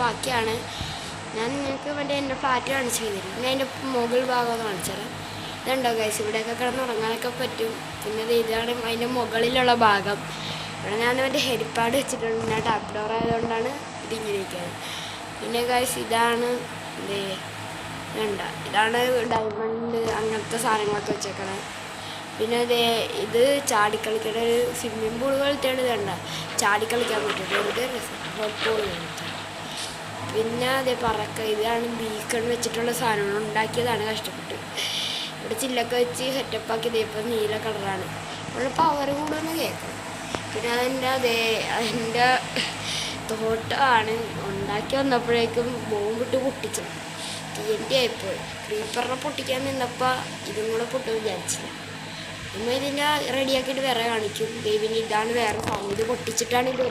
ബാക്കിയാണ്. ഞാൻ നിങ്ങൾക്ക് വേണ്ടി എൻ്റെ ഫ്ലാറ്റ് കാണിച്ചു തരും. പിന്നെ അതിൻ്റെ മുകൾ ഭാഗം കാണിച്ചു തരാം. ഇതുണ്ടോ ഗൈസ്, ഇവിടെയൊക്കെ കിടന്നുറങ്ങാനൊക്കെ പറ്റും. പിന്നെ ഇതാണ് അതിൻ്റെ മുകളിലുള്ള ഭാഗം. ഇവിടെ ഞാൻ മറ്റേ ഹെലിപ്പാഡ് വെച്ചിട്ടുണ്ട്. ഞാൻ ടാപ്പ് ഡോർ ആയതുകൊണ്ടാണ് ഇതിങ്ങനെയൊക്കെയാണ്. പിന്നെ ഗൈസ് ഇതാണ് ഇതാണ് ഡയമണ്ട് അങ്ങനത്തെ സാധനങ്ങളൊക്കെ വെച്ചേക്കണേ. പിന്നെ ഇത് ചാടിക്കളിക്കുന്ന ഒരു സ്വിമ്മിങ് പൂൾ പോലത്തെ ഇതുണ്ട, ചാടിക്കളിക്കാൻ പറ്റും, വെറുതെ പൂൾ. പിന്നെ ഇതാണ് ബീക്കൺ വെച്ചിട്ടുള്ള സാധനങ്ങൾ ഉണ്ടാക്കിയതാണ് കഷ്ടപ്പെട്ട്. ഇവിടെ ചില്ലൊക്കെ വെച്ച് സെറ്റപ്പാക്കി ഇപ്പം നീല കളറാണ്. ഇവിടെ പവർ കൂടുമെന്ന് കേൾക്കണം. പിന്നെ അതിൻ്റെ തോട്ടമാണ് ഉണ്ടാക്കി വന്നപ്പോഴേക്കും ബോംബിട്ട് പൊട്ടിച്ചത്. TNT ആയിപ്പോയി. ക്രീപ്പറിനെ പൊട്ടിക്കാൻ നിന്നപ്പോൾ ഇതും കൂടെ പൊട്ടും വിചാരിച്ചില്ല. നമ്മൾ ഇതിൻ്റെ റെഡിയാക്കിയിട്ട് വേറെ കാണിക്കും. ദൈവം ഇതാണ് വേറെ സാധനം, ഇത് പൊട്ടിച്ചിട്ടാണ് ഇത്